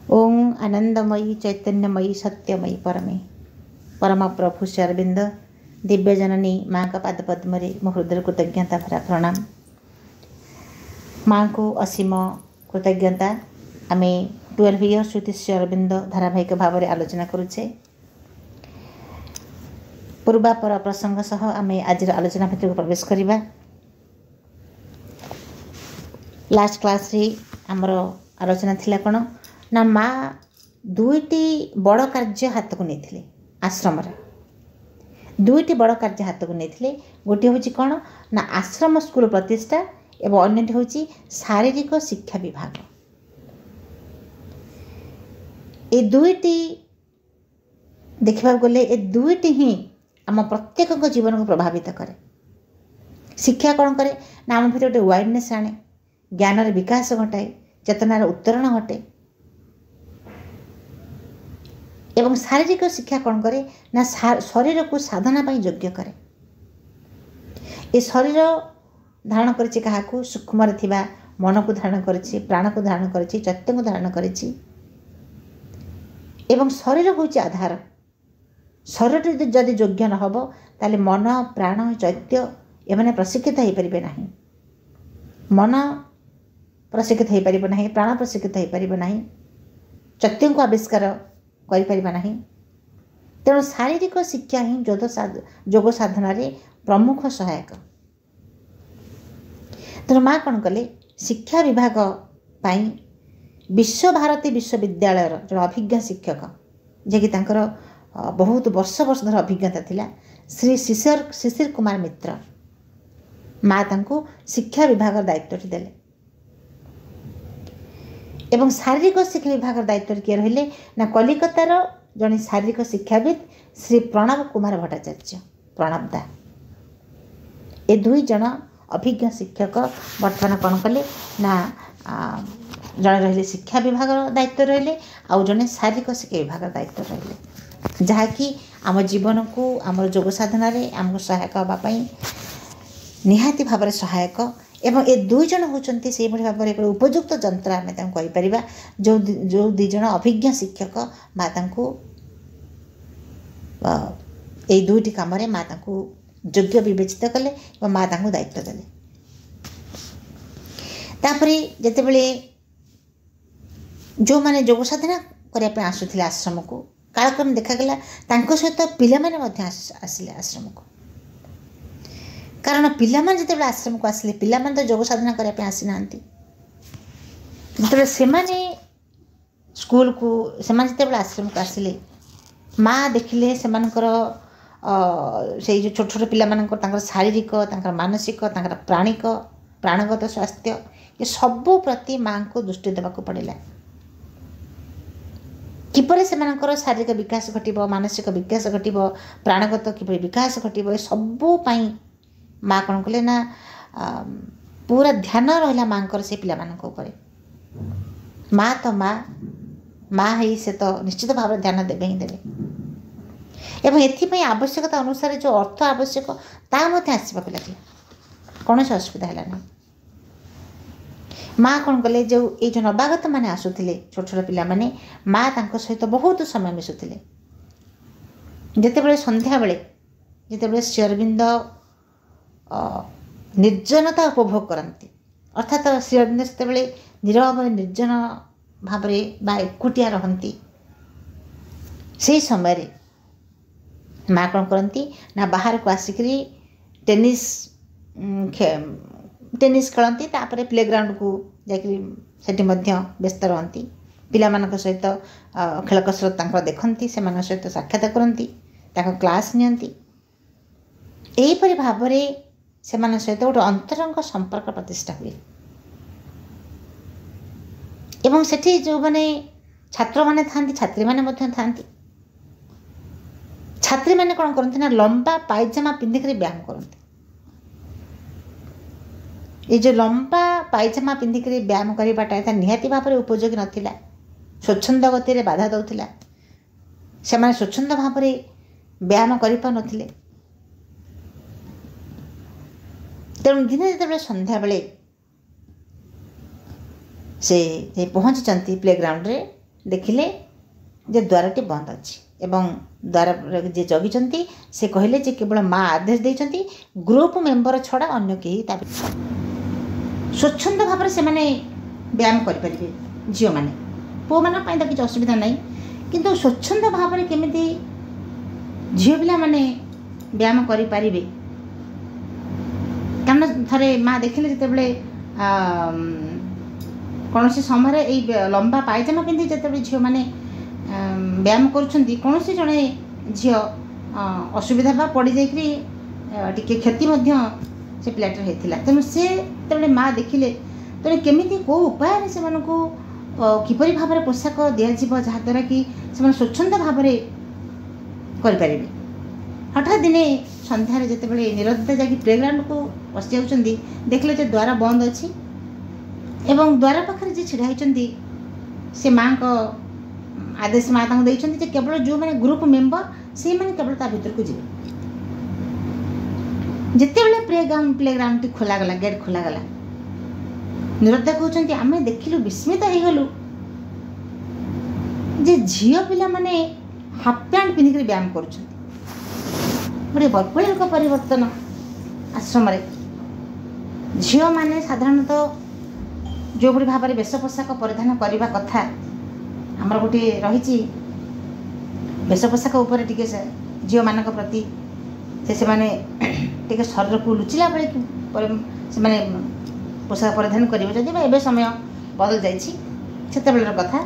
ओं आनंदमयी चैतन्यमयी सत्यमयी परमे परम प्रभु श्री अरविंद दिव्य जननी माँ का पाद पद्म मो हृदय कृतज्ञता भरा प्रणाम। माँ को असीम कृतज्ञता। आम 12 इयर्स विथ श्री अरविंद धारावाहिक भाव में आलोचना करुचे। पूर्वापर प्रसंग सह आम आज आलोचना भितर को प्रवेश करवा। लास्ट क्लास रे आमर आलोचना थिला कौन ना माँ दुईटी बड़ कार्य हाथ को नहीं आश्रम दुईटी बड़ कार्य हाथ को नहीं। गोटे हूँ कौन ना आश्रम स्कूल प्रतिष्ठा एवं अन्य हूँ शारीरिक शिक्षा विभाग। ए दुईटी देखा गले ए दुईटी ही आम प्रत्येक जीवन को प्रभावित करे। शिक्षा कौन करे ना आम भर गोटे वाइडनेस आने, ज्ञान विकास घटाए, चेतनार उत्तरण घटे। एवं शारीरिक शिक्षा कौन करे ना शरीर को साधना पाई योग्य करे। ए शरीर धारण करिछि काहाकू सूक्ष्म थिबा मन को धारण करिछि, प्राण को धारण करिछि, चैतन्य को धारण करिछि। एवं शरीर होछि आधार। शरीर जदि योग्य न हबो ताले मन प्राण चैत्य एमाने प्रशिक्षित हो पारिबे नाही। मन प्रशिक्षित हो पारिबो नाही, प्राण प्रशिक्षित हो पारिबो नाही, चैतन्य को आविष्कार करिपारिबा नाही। तेणु शारीरिक शिक्षा ही योग साधन प्रमुख सहायक। तेणु माँ कौन कले शिक्षा विभाग पाई विश्व भारती विश्वविद्यालय जो अभिज्ञ शिक्षक जे तांकर बहुत वर्ष धर अभिज्ञता थिला श्री शिशिर कुमार मित्र माँ तांको शिक्षा विभाग दायित्व देले। एवं शारीरिक शिक्षा विभाग दायित्व किए रहिले ना कलिकतार जड़े शारीरिक शिक्षाविद श्री प्रणव कुमार भट्टाचार्य प्रणव दा। ए दुई जन अभिज्ञ शिक्षक बर्तमान कौन कले ना जड़े रहिले शिक्षा विभाग दायित्व रहिले आउ जड़े शारीरिक शिक्षा विभाग दायित्व रहिले, जहाँकि आम जीवन को आम योग साधन आमको सहायक हाँपाई निहाती भाव सहायक। एवं ए दुई जन होचंती से भाव में एक उपयुक्त जंत्र आम कहीपर जो दुई जन अभिज्ञ शिक्षक माँ ए दुईटी कम माँ योग्य विवेचित कले और माँ दायित्व देले। तापरे जितेबले जो माने योग साधना करने आसुले आश्रम को कालक्रम देखागला सहित पिला माने आसिले आश्रम को। कारण पिलामान जिते आश्रम को आसिले पिलामान तो योग साधना करने आसी ना से स्कूल को से जिते आश्रम को आसिले माँ देखिले से जो छोट छोट पिला शारीरिक मानसिक प्राणिक प्राणगत स्वास्थ्य ये सबू प्रति माँ को दृष्टि देवाक पड़ेगा। किपरि से शारीरिक विकास घटिबो, मानसिक विकास घटिबो, प्राणगत किपरि विकास घटिबो, सबू पाई माँ कौन कले ना पूरा ध्यान रहा माँ से पिला ऊपर। माँ तो माँ है से तो निश्चित भाव ध्यान देवे ही देवे। एवं एथि आवश्यकता अनुसार जो अर्थ आवश्यक ता आसवाक लगे कौन से असुविधा है ना। माँ कौन कले जो ये जो नवागत मैंने आसुले छोट छोट पिला माने माँ तांको सहित बहुत समय मिसुले। जितेबले संध्या बेले जितेबले श्री अरविंद निर्जनता उपभोग करती अर्थात श्री अरविंद से नीरव निर्जन भाव बा एकुटिया रहती से समय माँ कौन करती ना बाहर को आसिक टेनिस खेलती तापर प्लेग्राउंड को जाकि व्यस्त रहती पिला सहित खेल कसरत देखती से सहित साक्षात करती क्लास नियंती। एहीपरि भाव से सहित गोटे अंतरंग संपर्क प्रतिष्ठा हुए। एवं सेठी जो माने छात्र माने थांती छात्री माने था छात्री माने कौन करते ना लंबा पायजामा पिंधिक व्यायाम करते। ये जो लंबा पायजामा पिंधिक व्यायाम करवाटा निहाती भाव में उपयोगी नाला, स्वच्छंद गति में बाधा दौला। से स्वच्छंद भाव में व्यायाम कर तेणु दिने जिते संध्या बेले से पहुँची प्लेग्राउंड रे ଦେଖିଲେ ଯେ ଦ୍ୱାରଟି ବନ୍ଦ ଅଛି ଏବଂ ଦ୍ୱାର ଯିଏ ଜଗିଛନ୍ତି ସେ କହିଲେ ଯେ କେବଳ ମା ଆଦେଶ ଦେଇଛନ୍ତି, ଗ୍ରୁପ ମେମ୍ବର ଛଡ଼ା ଅନ୍ୟ କେହି ତା ସ୍ୱଚ୍ଛନ୍ଦ ଭାବରେ ସେମାନେ ବ୍ୟାୟାମ କରିପାରିବେ। ଝିଅମାନେ, ପୁଅମାନଙ୍କ ପାଇଁ ତ କିଛି ଅସୁବିଧା ନାହିଁ, କିନ୍ତୁ ସ୍ୱଚ୍ଛନ୍ଦ ଭାବରେ କେମିତି ଝିଅ ପିଲାମାନେ ବ୍ୟାୟାମ କରିପାରିବେ। କାରଣ ଥରେ ମା ଦେଖିଲେ ଯେତେବେଳେ କୌଣସି ସମୟରେ ଏଇ ଲମ୍ବା ପାଇଜାମା ପିନ୍ଧି ଯେତେବେଳେ ଝିଅମାନେ ବ୍ୟାୟାମ କରୁଛନ୍ତି, କୌଣସି ଜଣେ ଝିଅ ଅସୁବିଧା ବା ପଡ଼ିଯାଇକରି ଟିକେ କ୍ଷତି ମଧ୍ୟ ସେ ପିଲାଟିର ହେଇଥିଲା। ତେଣୁ ସେ ଯେତେବେଳେ ମା ଦେଖିଲେ, ତେଣୁ କେମିତି କେଉଁ ଉପାୟରେ ସେମାନଙ୍କୁ କିପରି ଭାବରେ ପୋଷାକ ଦିଆଯିବ ଯାହାଦ୍ୱାରା କି ସେମାନେ ସ୍ୱଚ୍ଛନ୍ଦ ଭାବରେ କରିପାରିବେ। ହଠାତ୍ ଦିନେ ସନ୍ଧ୍ୟାରେ ଯେତେବେଳେ ନିରଦିତା ଯାଇକି ପ୍ଲେଗ୍ରାଉଣ୍ଡକୁ ବସି ଯାଉଛନ୍ତି, ଦେଖିଲେ ଯେ ଦ୍ୱାର ବନ୍ଦ ଅଛି ଏବଂ ଦ୍ୱାର ପାଖରେ ଯିଏ ଛିଡ଼ା ହେଇଛନ୍ତି ସେ ମାଆଙ୍କ ଆଦେଶ ମା ତାଙ୍କୁ ଦେଇଛନ୍ତି ଯେ କେବଳ ଯେଉଁମାନେ ଗ୍ରୁପ ମେମ୍ବର ସେଇମାନେ କେବଳ ତା ଭିତରକୁ ଯିବେ। ଯେତେବେଳେ ପ୍ଲେଗ୍ରାଉଣ୍ଡଟି ଖୋଲାଗଲା, ଗେଟ୍ ଖୋଲାଗଲା, ନିରଦିତା କହୁଛନ୍ତି ଆମେ ଦେଖିଲୁ, ବିସ୍ମିତ ହେଇଗଲୁ ଯେ ଝିଅ ପିଲାମାନେ ହାଫ୍ ପ୍ୟାଣ୍ଟ ପିନ୍ଧିକରି ବ୍ୟାୟାମ କରୁଛନ୍ତି। ଗୋଟେ ବୈପ୍ଳବିକ ପରିବର୍ତ୍ତନ ଆଶ୍ରମରେ। ଝିଅମାନେ ସାଧାରଣତଃ ଯେଉଁଭଳି ଭାବରେ ବେଶ ପୋଷାକ ପରିଧାନ କରିବା କଥା, ଆମର ଗୋଟିଏ ରହିଛି ବେଶ ପୋଷାକ ଉପରେ ଟିକେ ଝିଅମାନଙ୍କ ପ୍ରତି ସେମାନେ ଟିକେ ଶରୀରକୁ ଲୁଚିଲା ଭଳି ସେମାନେ ପୋଷାକ ପରିଧାନ କରିବେ। ଯଦି ବା ଏବେ ସମୟ ବଦଳି ଯାଇଛି, ସେତେବେଳର କଥା।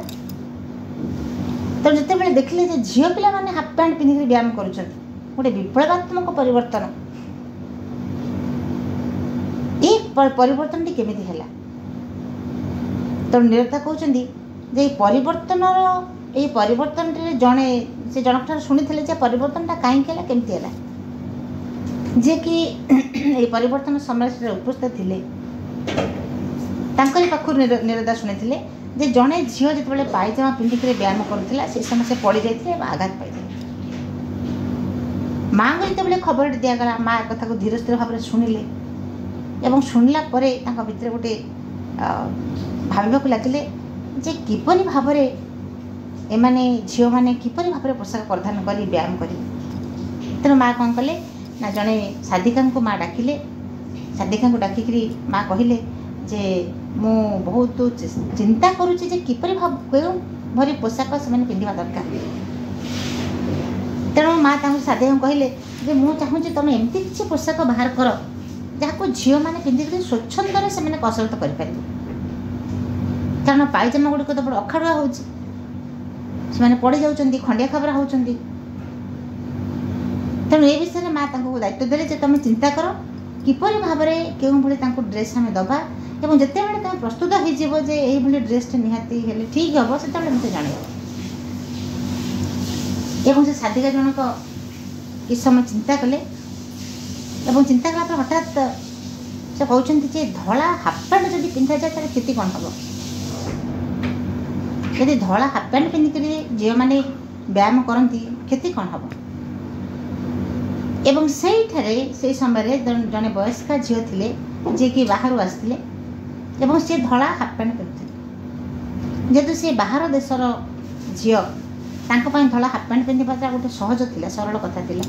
ତେଣୁ ଯେତେବେଳେ ଦେଖିଲେ ଯେ ଝିଅ ପିଲାମାନେ ହାଫ୍ ପ୍ୟାଣ୍ଟ ପିନ୍ଧିକରି ବ୍ୟାୟାମ କରୁଛନ୍ତି, ଗୋଟେ ବିପ୍ଳବାତ୍ମକ ପରିବର୍ତ୍ତନ। ଏ ପରିବର୍ତ୍ତନଟି କେମିତି ହେଲା? ତେଣୁ ନିରଦିତା କହୁଛନ୍ତି ଯେ ଏଇ ପରିବର୍ତ୍ତନଟିରେ ସେ ଜଣଙ୍କଠାରୁ ଶୁଣିଥିଲେ ଯେ ପରିବର୍ତ୍ତନଟା କାହିଁକି ହେଲା, କେମିତି ହେଲା। ଯିଏକି ଏଇ ପରିବର୍ତ୍ତନ ସମୟରେ ସେଠାରେ ଉପସ୍ଥିତ ଥିଲେ, ତାଙ୍କରି ପାଖରୁ ନିରଦିତା ଶୁଣିଥିଲେ ଯେ ଜଣେ ଝିଅ ଯେତେବେଳେ ପାଇଜାମା ପିନ୍ଧିକରି ବ୍ୟାୟାମ କରୁଥିଲା, ସେ ସମୟ ସେ ପଡ଼ିଯାଇଥିଲେ ଏବଂ ଆଘାତ ପାଇଥିଲେ। ମାଆଙ୍କୁ ଯେତେବେଳେ ଖବରଟି ଦିଆଗଲା, ମା କଥାକୁ ଧୀର ସ୍ଥିର ଭାବରେ ଶୁଣିଲେ ଏବଂ ଶୁଣିଲା ପରେ ତାଙ୍କ ଭିତରେ ଗୋଟେ ଭାବିବାକୁ ଲାଗିଲେ ଯେ କିପରି ଭାବରେ ଏମାନେ ଝିଅମାନେ କିପରି ଭାବରେ ପୋଷାକ ପରିଧାନ କରି ବ୍ୟାୟାମ କରିବେ। ତେଣୁ ମା କ'ଣ କଲେ ନା ଜଣେ ସାଧିକାଙ୍କୁ ମା ଡାକିଲେ। ସାଧିକାଙ୍କୁ ଡାକିକିରି ମା କହିଲେ ଯେ ମୁଁ ବହୁତ ଚିନ୍ତା କରୁଛି ଯେ କିପରି କେଉଁଭଳି ପୋଷାକ ସେମାନେ ପିନ୍ଧିବା ଦରକାର। ତେଣୁ ମା ତାଙ୍କୁ ସାଧିକାଙ୍କୁ କହିଲେ ଯେ ମୁଁ ଚାହୁଁଛି ତୁମେ ଏମିତି କିଛି ପୋଷାକ ବାହାର କର ଯାହାକୁ ଝିଅମାନେ ପିନ୍ଧିକରି ସ୍ୱଚ୍ଛନ୍ଦରେ ସେମାନେ କସରତ କରିପାରିବେ। କାରଣ ପାଇଜାମା ଗୁଡ଼ିକ ତ ବଡ଼ ଅଖାଡ଼ୁଆ ହେଉଛି, ସେମାନେ ପଡ଼ିଯାଉଛନ୍ତି, ଖଣ୍ଡିଆ ଖାବରା ହେଉଛନ୍ତି। ତେଣୁ ଏ ବିଷୟରେ ମା ତାଙ୍କୁ ଦାୟିତ୍ୱ ଦେଲେ ଯେ ତୁମେ ଚିନ୍ତା କର କିପରି ଭାବରେ କେଉଁଭଳି ତାଙ୍କୁ ଡ୍ରେସ୍ ଆମେ ଦେବା ଏବଂ ଯେତେବେଳେ ତୁମେ ପ୍ରସ୍ତୁତ ହୋଇଯିବ ଯେ ଏଇଭଳି ଡ୍ରେସ୍ଟା ନିହାତି ହେଲେ ଠିକ୍ ହେବ, ସେତେବେଳେ ମୋତେ ଜଣାଇବ। ଏବଂ ସେ ସାଧିକା ଜଣକ କିଛି ସମୟ ଚିନ୍ତା କଲେ ଏବଂ ଚିନ୍ତା କଲା ପରେ ହଠାତ୍ ସେ କହୁଛନ୍ତି ଯେ ଧଳା ହାଫ୍ ପ୍ୟାଣ୍ଟ ଯଦି ପିନ୍ଧାଯାଏ ତାହେଲେ କ୍ଷତି କ'ଣ ହେବ? ଯଦି ଧଳା ହାଫ୍ ପ୍ୟାଣ୍ଟ ପିନ୍ଧିକରି ଝିଅମାନେ ବ୍ୟାୟାମ କରନ୍ତି, କ୍ଷତି କ'ଣ ହେବ? ଏବଂ ସେଇଠାରେ ସେଇ ସମୟରେ ଜଣେ ବୟସ୍କା ଝିଅ ଥିଲେ ଯିଏକି ବାହାରୁ ଆସିଥିଲେ ଏବଂ ସେ ଧଳା ହାଫ୍ ପ୍ୟାଣ୍ଟ ପିନ୍ଧୁଥିଲେ। ଯେହେତୁ ସେ ବାହାର ଦେଶର ଝିଅ, ତାଙ୍କ ପାଇଁ ଧଳା ହାଫ୍ ପ୍ୟାଣ୍ଟ ପିନ୍ଧିବାଟା ଗୋଟେ ସହଜ ଥିଲା, ସରଳ କଥା ଥିଲା,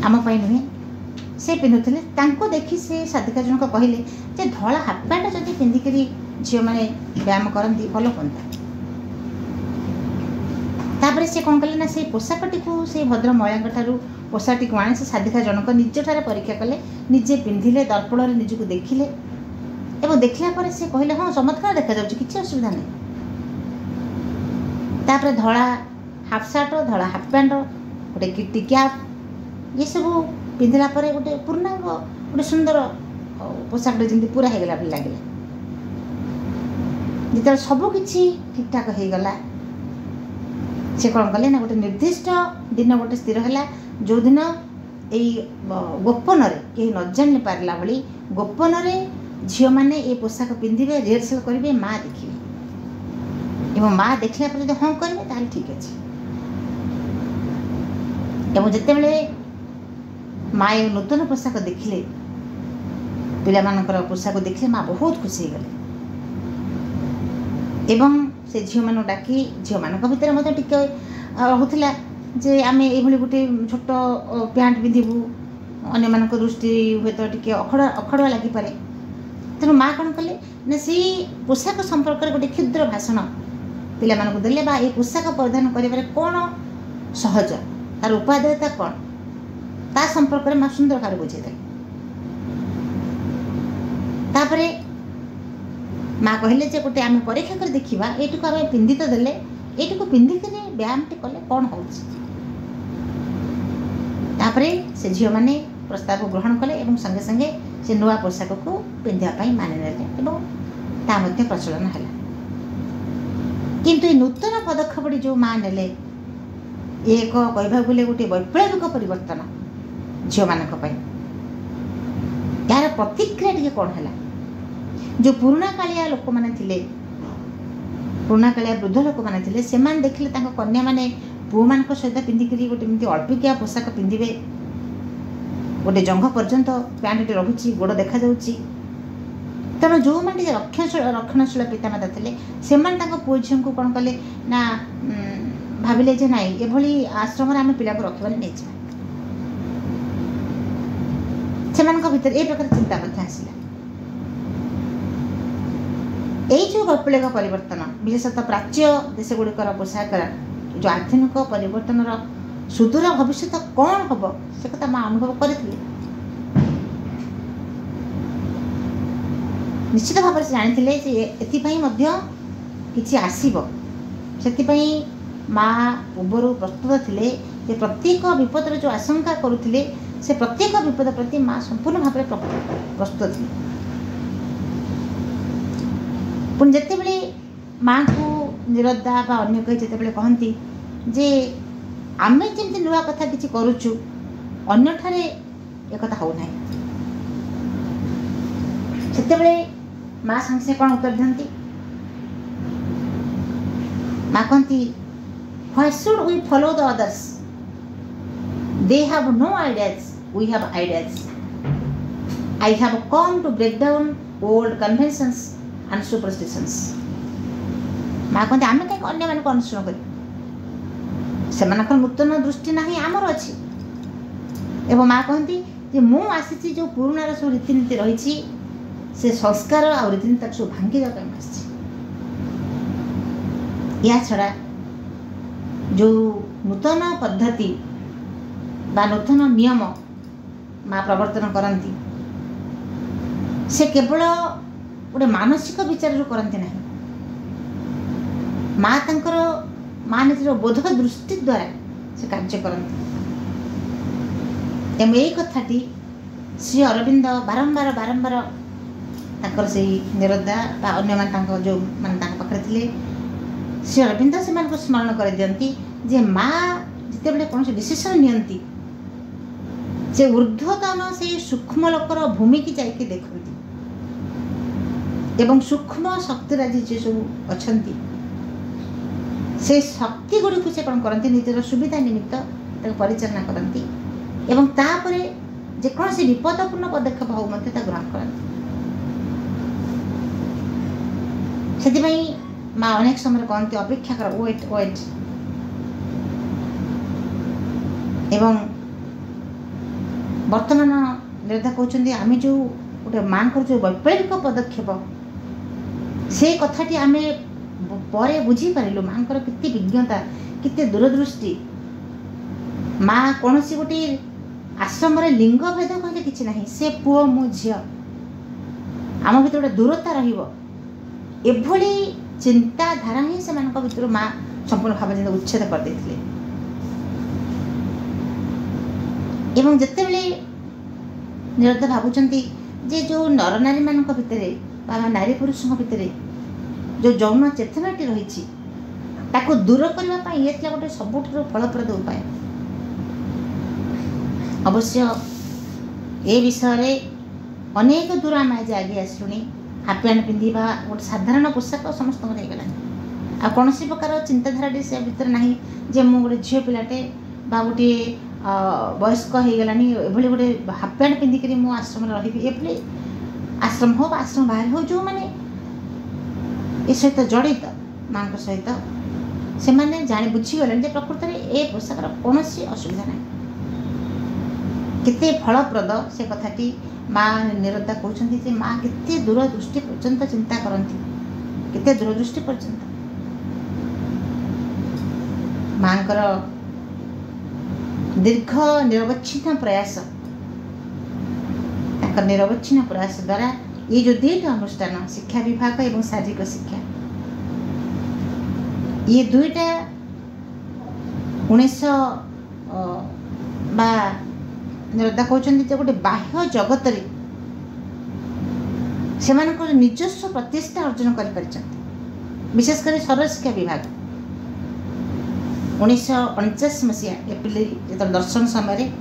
ଆମ ପାଇଁ ନୁହେଁ। ସେ ପିନ୍ଧୁଥିଲେ, ତାଙ୍କୁ ଦେଖି ସେ ସାଧିକା ଜଣକ କହିଲେ ଯେ ଧଳା ହାଫ୍ ପ୍ୟାଣ୍ଟ ଯଦି ପିନ୍ଧିକରି ଝିଅମାନେ ବ୍ୟାୟାମ କରନ୍ତି ଭଲ ହୁଅନ୍ତା। ତାପରେ ସେ କ'ଣ କଲେ ନା ସେଇ ପୋଷାକଟିକୁ ସେଇ ଭଦ୍ର ମହିଳାଙ୍କଠାରୁ ପୋଷାକଟିକୁ ଆଣି ସେ ସାଧିକା ଜଣକ ନିଜଠାରେ ପରୀକ୍ଷା କଲେ, ନିଜେ ପିନ୍ଧିଲେ, ଦର୍ପଣରେ ନିଜକୁ ଦେଖିଲେ ଏବଂ ଦେଖିଲା ପରେ ସେ କହିଲେ ହଁ ଚମତ୍କାର ଦେଖାଯାଉଛି, କିଛି ଅସୁବିଧା ନାହିଁ। ତାପରେ ଧଳା ହାଫ୍ ସାର୍ଟ, ଧଳା ହାଫ୍ ପ୍ୟାଣ୍ଟ, ଗୋଟେ କିଟି କ୍ୟାପ୍ ଏସବୁ ପିନ୍ଧିଲା ପରେ ଗୋଟେ ପୂର୍ଣ୍ଣାଙ୍ଗ ଗୋଟେ ସୁନ୍ଦର ପୋଷାକଟେ ଯେମିତି ପୁରା ହେଇଗଲା ଭଳି ଲାଗିଲା। ଯେତେବେଳେ ସବୁକିଛି ଠିକ୍ଠାକ୍ ହେଇଗଲା, ସେ କ'ଣ କଲେ ନା ଗୋଟେ ନିର୍ଦ୍ଦିଷ୍ଟ ଦିନ ଗୋଟେ ସ୍ଥିର ହେଲା, ଯେଉଁଦିନ ଏଇ ଗୋପନରେ କେହି ନ ଜାଣି ପାରିଲା ଭଳି ଗୋପନରେ ଝିଅମାନେ ଏ ପୋଷାକ ପିନ୍ଧିବେ, ରିହର୍ସାଲ କରିବେ, ମା ଦେଖିବେ ଏବଂ ମା ଦେଖିଲା ପରେ ଯଦି ହଁ କରିବେ ତାହେଲେ ଠିକ୍ ଅଛି। ଏବଂ ଯେତେବେଳେ ମା ଏ ନୂତନ ପୋଷାକ ଦେଖିଲେ, ପିଲାମାନଙ୍କର ପୋଷାକ ଦେଖିଲେ, ମା ବହୁତ ଖୁସି ହେଇଗଲେ ଏବଂ से झील मान डाकी झील मान भितर टिके होता जे आम ये गोटे छोट पैंट पिंधु अन्य मान दृष्टि हुए तो टे अखड़ुआ लगिपे तेणु माँ कौन कले ना से पोशाक संपर्क में गोटे क्षुद्र भाषण पिला मानक देले बा ये पोशाक परिधान करिबारे कौन सहज तार उपादेयता कौन ता संपर्क में माँ सुंदर भाव बुझेदे तापरे माँ कहले जे गोटे आम परीक्षा कर देखा ये आम पिंधि तो देले ये पिंधिक व्यायाम टे कले कौन हो से झील मैंने प्रस्ताव को ग्रहण कले और संगे संगे से नुआ पोशाक को पिंधापी मानि ने प्रचलन है किंतु ये नूतन पदक्षेप जो माँ ने ये एक कह गले गोटे वैप्लविक परिवर्तन झील मान यार प्रतिक्रिया टे कौन है जो पुराणा कालिया लोक मैंने पुराणा कालिया वृद्ध लोक मैंने से देखिले कन्या मैंने पु मान सहित पिंधिक गोटे अल्पिकिया पोशाक पिंधे गोटे जंघ पर्यंत पैंट रही गोड़ देखा तेणु जो मैंने रक्षणशील पितामाता थे से पुओ झी को कौन कले ना भाविले जे नाई एभली आश्रम आम पिला को रखा नहीं से भीतर ए प्रकार चिंता आसला यही जो वैप्लविक परिवर्तन विशेषतः प्राच्य देश गुड़िकर पोशाकर जो आधुनिक परिवर्तन सुदूर भविष्य कौन हम से कथा माँ अनुभव करथिले निश्चित भाव से जानी एथिपाई किसी आसीब सेथिपाई माँ पूर्व प्रस्तुत थिले जे प्रत्येक विपदर जो आशंका करुथिले से प्रत्येक विपद प्रति माँ संपूर्ण भाव में प्रस्तुत थी पुणी जिते बड़े माँ को निरदा बा अन्य कही जिते बड़े कहती जे आम जमी नुआ कथा किसी करुचु अन्य ठारे एक कथा हो ना से माँ संगे कौन उत्तर दिखती माँ कहती why should we follow the others they have no ideas we have ideas I have come to break down old conventions and superstitions माँ कहते आम कहीं अन्य मानक अनुसरण कर नूतन दृष्टि ना आमर अच्छी एवं माँ कहती जे मु आसी जो पुराणार सब रीतिनीति रही से संस्कार आ रीतिनीति सब भांगी या छड़ा जो नूतन पद्धति बा नूतन नियम माँ प्रवर्तन करती से केवल गोटे मानसिक विचार करती ना माँ तंकर माँ निजर बोध दृष्टि द्वारा से कार्य करती एवं यही कथाटी श्री अरविंद बारंबार बारंबार ताकर से निरदा बा अन्य मान जो मान पाखे थे श्री अरविंद से स्मरण कर दियंती जे माँ जिते बड़े कौन डिसीजन नियंती से ऊर्ध्वतन से सूक्ष्म लोकर भूमि की जाइए देखती एवं सूक्ष्म शक्तिराजी जे सब अच्छा से शक्ति गुड़ी को से कौन करती निजर सुविधा निमित्त परिचालना करती एवं तापर जेकोसी विपदपूर्ण पदक्षेप हो ग्रहण करती से माँ अनेक समय कहती अपेक्षा कर वेट वेट एवं वर्तमान निर्धा कहते आम जो गोटे माँ को जो वैप्लविक पदक्षेप से कथाटी आम पर बुझीपारू माँ केते विज्ञता केते दूरदृष्टि माँ कौन सी गोटे आश्रम लिंग भेद कहले किसी ना से पुओ मु झी आम भर गोटे दूरता रही चिंताधारा ही से भर माँ संपूर्ण भाव उच्छेद कर देथिले एवं जिते बड़े निरदा भावुंट जे जो नर नारी मान भितर नारी पुरुष भितर जो यौन चेतनाटी रही दूर करने ये गोटे सबुठ फलप्रद उपाय अवश्य ए विषय अनेक दूर आम आज आगे आसलुणी हाफ पैंट पिंधा गोटे साधारण पोशाक समस्त हो गला आ कौन प्रकार चिंताधारा से भीतर ना जे मु गोटे झील पिलाटे बा गोटे वयस्क हो गला एभली गोटे हाफ पैंट पिंधिक मु आश्रम रही आश्रम हो आश्रम बाहर हो जो मैंने ये सहित जड़ित माँ सहित से मैंने जानी बुझीगले प्रकृत में ए पोशाकर कौन असुविधा ना केते फलप्रद से कथाटी माँ निरंता कहते माँ केते दूरदृष्टि पर्यंत चिंता करती केते दूरदृष्टि पर्यंत माँ दीर्घ निरवच्छिन्न प्रयास निरवच्छिन्न प्रयास द्वारा ये जो दुईटा अनुष्ठान शिक्षा विभाग एवं शारीरिक शिक्षा ये दुईटा 1900 निरदा कहते गोटे बाह्य जगत से निजस्व प्रतिष्ठा अर्जन कर विशेषकर सरल शिक्षा विभाग 1949 मसीहा एप्रिल जो दर्शन समय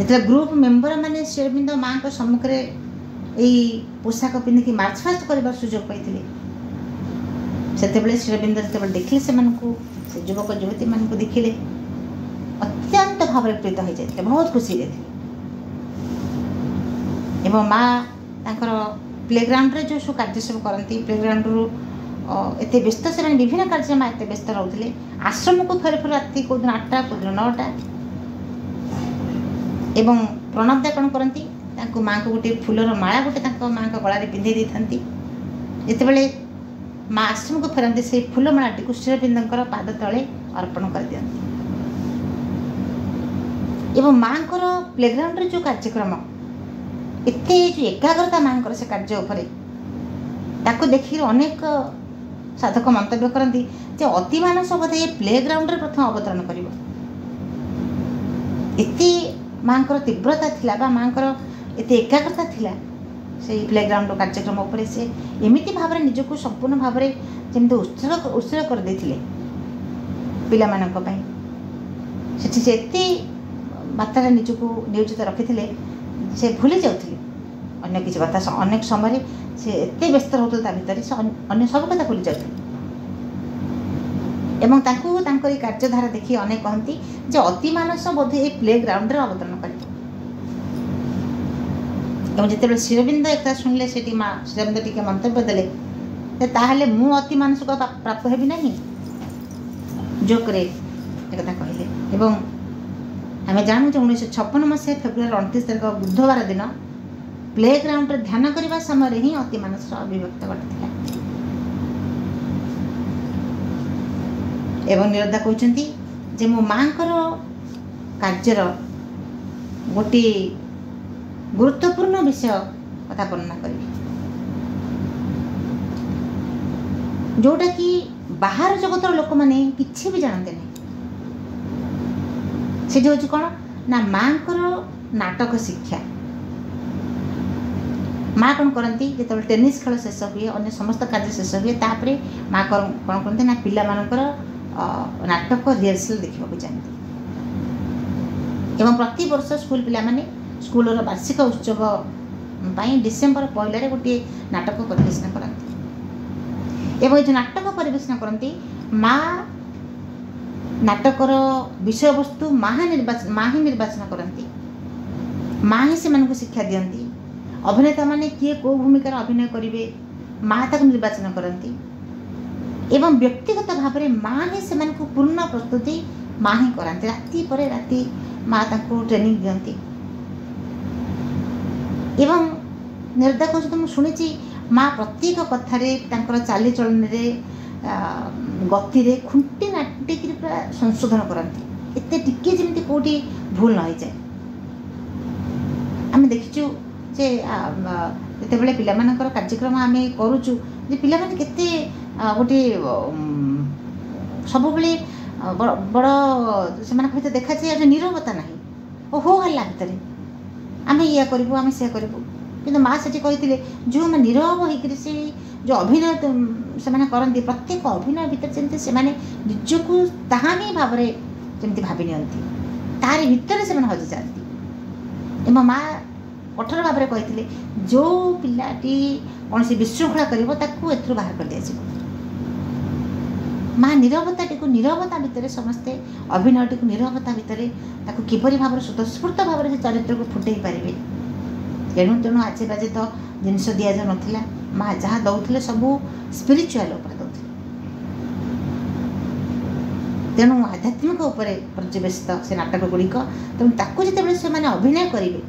जो ग्रुप मेम्बर मैंने श्रीअरविंद माँ सम्मुखें यही पोशाक पिंधिकी मार्च फास्ट कर सुजोग पाई से श्रीअरविंद जो देखिले से युवक युवती मान देखिले अत्यंत भाव प्रीत हो जाते बहुत खुशी थे एवं माँ प्लेग्राउंड जो सब कार्य सब करती प्लेग्राउंड रु एत व्यस्त से विभिन्न कार्य माँ एत व्यस्त रोते आश्रम को फेर फेर राति कौ दिन 8टा कौ दिन 9टा एवं प्रणवदा कौन करती माँ को गोटे फूलर माला गोटे माँ गलार पिंधे दी था जिते माँ आश्रम को फेरती से फूलमालाटी को श्रीअरविंदर पाद तले अर्पण कर दिखती एवं माँ प्लेग्राउंड जो कार्यक्रम एत जो एकाग्रता माँ से कार्य उपरे ताको देखिए अनेक साधक मंतव्य करती अति मानस बोधे ये प्लेग्राउंड प्रथम अवतरण कर माँ तीव्रता थिला बा माँ एत एकाग्रता थिला से प्लेग्राउंड कार्यक्रम उपरे से एमिति भाव निजक संपूर्ण भाव जमी उत्सर्ग कर देथिले पिला मानक पई सेठी से एत मात्रा निजक नियोजित रखी से भूली जाते अन्य किसी बात अनेक समय से एत व्यस्त रोते भितर से अन्य सब कथा भूली जाते एवं कार्यधारा देखिए अनेक कहती अति मानस बोधे ये प्लेग्राउंड अवतरण कर जिते श्रीअरविंद एक शुणिले से माँ श्रीअरविंद टी मंतव्य देले ताहले मु अति मानस को प्राप्त हेबी नहीं जोकरे कथा कहले एवं आम जानू 1956 मसीहा फेब्रुआरी 29 तारिख बुधवार दिन प्लेग्राउंड ध्यान करने समय ही अति मानस अभिव्यक्त घटी एवं निरदा कहते जे मो माँ कार्यर गोटे गुरुत्वपूर्ण विषय कथा वर्णना करी जोटा कि बाहर जगतर लोक मैंने किसी भी जानते नहीं से जो कौन ना माँ नाटक शिक्षा माँ कौन करती जो टेनिस खेल शेष हुए अन्य समस्त कार्य शेष हुए तापर माँ कौन करते ना पिला मानकर नाटक रिहर्सल देखा जाती एवं प्रति वर्ष स्कूल पिला माने स्कूलर वार्षिक उत्सव डिसेम्बर 1 गोटे नाटक परिवेशन करती एवं जो नाटक परिवेशन करती माँ नाटकर विषय वस्तु माँ ही निर्वाचन करती माँ ही से शिक्षा दियंती अभिनेता माने किए को भूमिकार अभिनय करेंगे माँ तक निर्वाचन करती एवं व्यक्तिगत भाव में माँ ही से पूर्ण प्रस्तुति माँ ही कराती राति पर राति माँ ट्रेनिंग दियंती एवं निरदा कहते मुझे शुणी माँ प्रत्येक कथार चालीचलन गति खुंटी नाटिक पूरा संशोधन करती एत टिके जमी कौटी भूल न हो जाए आम देखीचु जे जिते पिला कार्यक्रम आम करुचु पिला केते गोटे सब बड़ से देखा जाए नीरवता ना हो हल्ला भितर आम या करूँ आम से करूँ कि माँ से कहते जो मैं नीरव होकर से जो अभिनय से करती प्रत्येक अभिनय भितर जमी से निजक ताहा ही भाव जमी भावी नियंती तारी भितर से हजि जाती एवं माँ कठोर भाव में कहते जो पिलाटी कौन से विशृंखला कर बाहर कर दिया माँ नीरवता भितर समस्ते अभिनय टी नीरवता भितर किपरि भाव स्वतस्फूर्त भाव से चरित्र को फुटे पारे तेणु तेणु आज बाजे तो जिनस दि जाऊ नाला माँ जहाँ दौले सब स्पिरिचुआल दौले तेणु आध्यात्मिक उपरे पर्यवेसित से नाटक गुड़िक तेणु ताकू जितेबाला से अभिनय करेंगे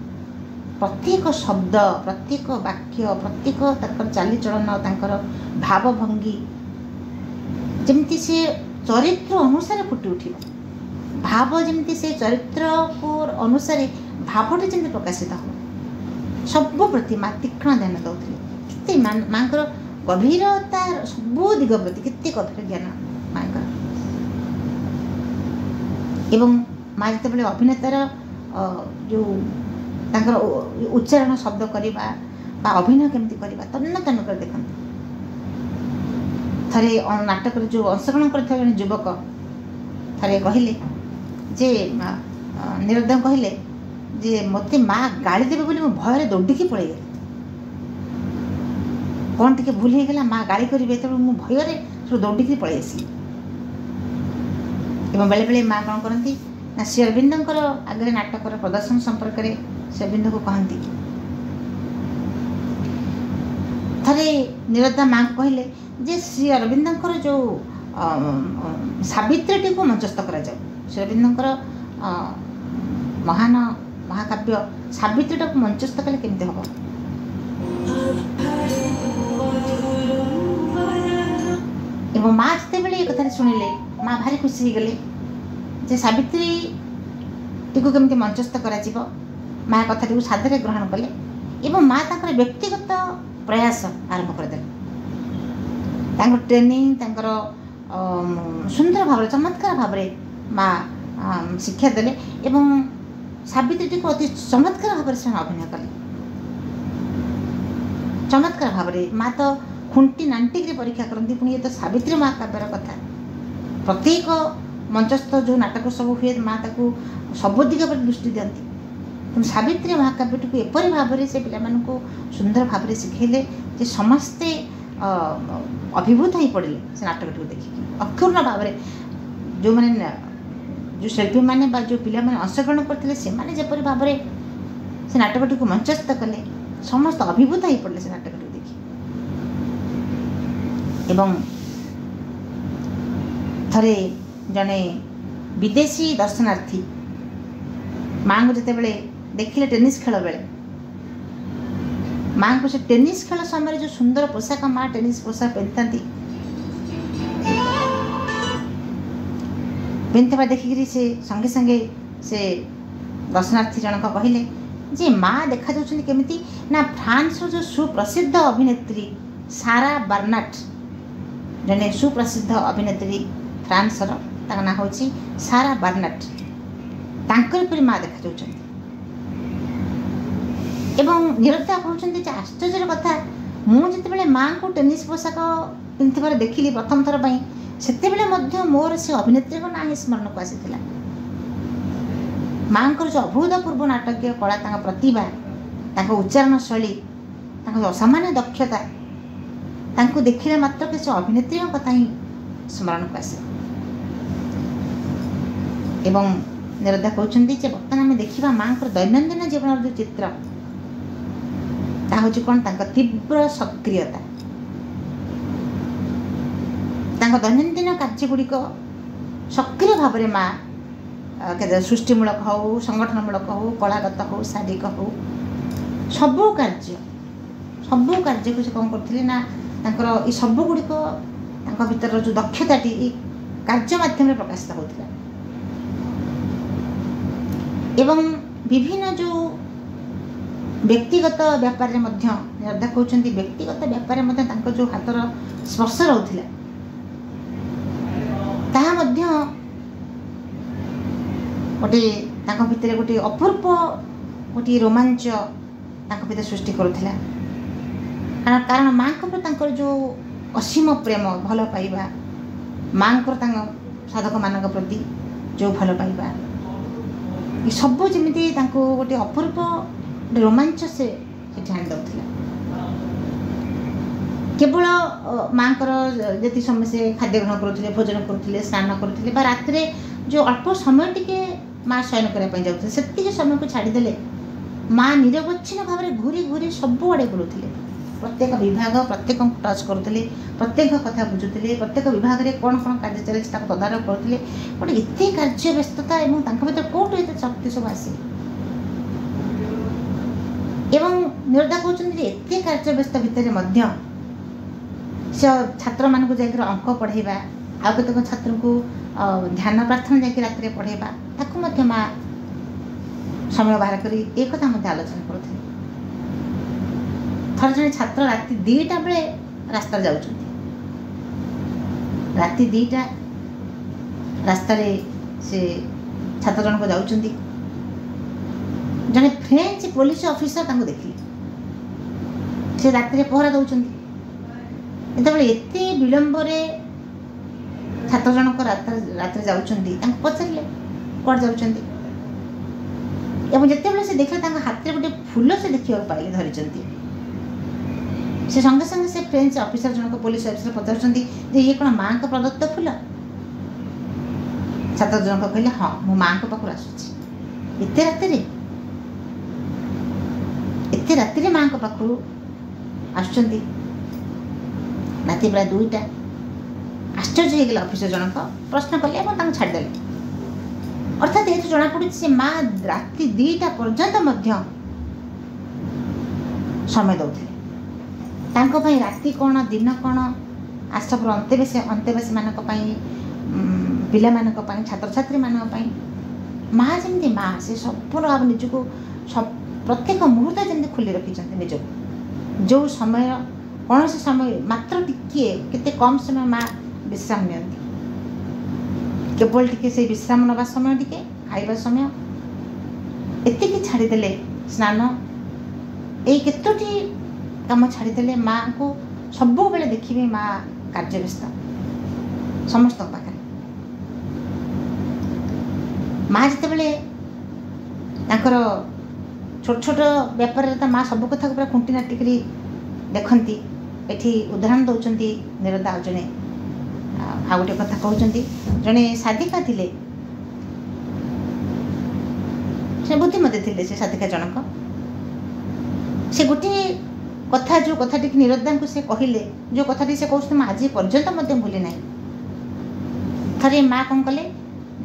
प्रत्येक शब्द प्रत्येक वाक्य प्रत्येक चालीचलन तांकर भावभंगी जमती से चरित्र अनुसार फुटी उठिब भाव जमती से चरित्र को अनुसार भावटे जमी प्रकाशित हो सब प्रति माँ तीक्ष्ण ध्यान दौले माँ गभीरता सबू दिग प्रति केते गभीर ज्ञान माँ एवं माँ जिते अभिनेतार जो तांकर उच्चारण शब्द करवा अभिनय केमती करवा तन्न तन्न कर देखते थरे नाटक जो अंशग्रहण करथिबा जने युवक थरे कहले जे निरुद्ध कहले जे मते माँ गाड़ी देवे बोली मैं भय दौड़िकी पड़े गली कौन टे भूल हो गला माँ गाड़ी करेंगे तो मुझे भयर दौड़िकी पलि आसली एवं बेले बेले माँ कौन करती ना श्री अरविंदर आगे नाटकर प्रदर्शन संपर्क में श्री अरविंद को कहती थरे निरुद्धा माँ को कहले जे श्री अरविंदर जो सावित्री को मंचस्थ करा जाए श्री अरविंदर महान महाकाव्य सावित्री को मंचस्थ कले केमती हम एवं माँ जिते बड़े कथा शुणिले माँ भारी खुशी हो गले जे सावित्री टी को केमती मंचस्थ करा माँ कथा को सादरे ग्रहण कले एवं माँ ताकर व्यक्तिगत प्रयास आरंभ करदे ट्रेनिंग सुंदर भाव चमत्कार भाव माँ शिक्षा देले एवं सावित्री को अति चमत्कार भाव से अभिनय कले चमत्कार भाव माँ तो खुंटी नांटिक परीक्षा करती पुणी ये तो सावित्री महाकाव्यर कथा प्रत्येक मंचस्थ जो नाटक सब हुए माँ ताकू सब दिग पर दृष्टि दिखती तेणु सावित्री महाकाव्य को एपरी भाव से पिला सुंदर भाव शिखेले जे समस्ते अभिभूत हो पड़े से नाटक को देखिए अपूर्ण भाव जो मैंने जो शिल्पी मैंने जो पिला मैंने अंशग्रहण करते से जपरी भाव से नाटक को मंचस्थ कले समस्त अभिभूत हो पड़े से नाटक को देखिए एवं थरे जने विदेशी दर्शनार्थी माँ को जिते बड़े देखिले टेनिस खेल बेले माँ को से टेनिस खेल समय जो सुंदर पोशाक माँ टेनिस पोशाक पिंधता देखिकी से संगे संगे से दर्शनार्थी जनक कहले जे माँ देखा जाउछन्ती केमिति ना फ्रांस जो सुप्रसिद्ध अभिनेत्री सारा बार्नाट जने सुप्रसिद्ध अभिनेत्री फ्रांस ना हूँ सारा बार्नाट तांकर परी माँ देखा जाउछन्ती एवं निरुद्धा कहते आश्चर्य कथा मुझे माँ को टेनिस पोशाक पिंधार देखिली प्रथम थर से मोर से अभिनेत्री ना ही स्मरण को आसीला माँ जो अभूतपूर्व नाटकीय कला प्रतिभा उच्चारण शैली असामान्य दक्षता देखिले मात्र कि अभिनेत्री कथा ही स्मरण को आसे एवं निरुद्धा कहते बर्तमान आम देखा माँ को दैनंदिन जीवन जो चित्र हूँ कौन तीव्र सक्रियता दैनंदिन कार्यगुड़िक सक्रिय भाव में माँ सृष्टिमूलक हो संगठनमूलक हो कलागत हो शारीरिक हो सबू कार्य को कौन करते ना सबू गुड़िक भीतर जो दक्षताटी कार्य माध्यम प्रकाशित होता एवं विभिन्न जो व्यक्तिगत व्यापार निरुद्धा कहते व्यक्तिगत व्यापार जो हाथर स्पर्श रोला गोटे भितर गोटे अपूर्व गोटे रोमांच भीतर सृष्टि करुला कारण माँ को जो असीम प्रेम भल पाइबा माँ को साधक मान प्रति जो भल पाइबा सब जमी गोटे अपूर्व रोमांच से आनी दौला केवल माँ जी समय से खाद्य ग्रहण करुले भोजन करुले स्नान करुले राति जो अल्प समय टी माँ शयन करने जाते से समय को छाड़देले माँ निरवच्छिन्न भाव में घूरी घूरी सबुआड़े बुलूले प्रत्येक विभाग प्रत्येक टच करुले प्रत्येक कथा बुझुले प्रत्येक विभाग में कौन कौन कार्य चलती तदारख करुले गोटे एत कार्य व्यस्तता भर कौटू एत शक्ति सब आसे निरदा कहते एत कार्य व्यस्त भितर छात्र मान जाकर अंक पढ़ेबा आ केतक छात्र को ध्यान प्रार्थना जाकि रात पढ़ेबा ताकू माँ समय बाहर कर एक आलोचना करुले थर जन छात्र राति 2टा बेले रास्ता जाऊँ राति 2टा रास्ता से छात्र जनक जाऊँ जने फ्रेंच पुलिस ऑफिसर देखिए से रात पहरा दौरान जो एत विलंब छात्र जनक रात जाऊँ पचारे कौन जाऊँ जिते से देखा हाथ में गोटे फूल से देखा पाइले धरी से संगे संगे से फ्रेंच ऑफिसर जनक पुलिस ऑफिसर पचार ये कौन माँ का प्रदत्त फूल छात्र जनक कहले हाँ मो माँ को पाखु आसुची एत राति माँ को पाखु आसुचंती राति बेला 2टा आश्चर्य होगला ऑफिसर जनक प्रश्न कले छाड़देले अर्थात ये जना पड़ी से माँ राति 2टा पर्यंत समय दौले राति कौन दिन कौन आश्रम अंतेवासी मान पाई छात्र छात्री मान माँ जमी माँ से सब निजक सब प्रत्येक मुहूर्त जमी खोली रखी निजक जो समय कौन से समय मात्र टिके केते कम समय माँ विश्राम नि केवल टिके से विश्राम नवा समय टिके खाइबा समय एतिकी छाड़ीदेले स्नान यही केतोटी काम छाड़ीदेले माँ को सब बेले देखिए माँ कार्य व्यस्त समस्त पाखे माँ जिते छोट छोट व्यापार माँ सब कथा पूरा खुंटी नाटिक देखती एठी उदाहरण दौरान निरदा जड़े आ गोटे कथा कहते जड़े साधिका थिले से बुद्धिमती थे से साधिका जनक से गोटे कथा जो कथाटी निरदा को से कहले जो कथाटी से कहते मैं आज पर्यंत भूली ना थे माँ कौन कले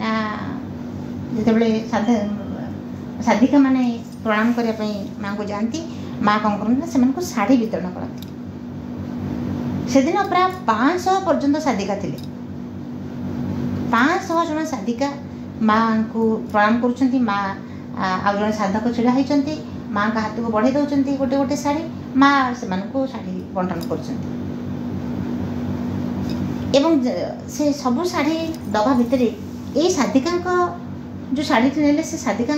ना जिते साधिका माने प्रणाम करने माँ को जाती माँ कौन करते से शाढ़ी वितरण करती से दिन प्राय 500 पर्यंत साधिका थे 500 जन साधिका माँ को प्रणाम कर माँ आउ जन साधक छिड़ा होती माँ का हाथ को बढ़े दौरान गोटे गोटे शाढ़ी माँ से शाढ़ी बंटन से सब शाढ़ी दबा भितर ये साधिका जो शाढ़ी ने से साधिका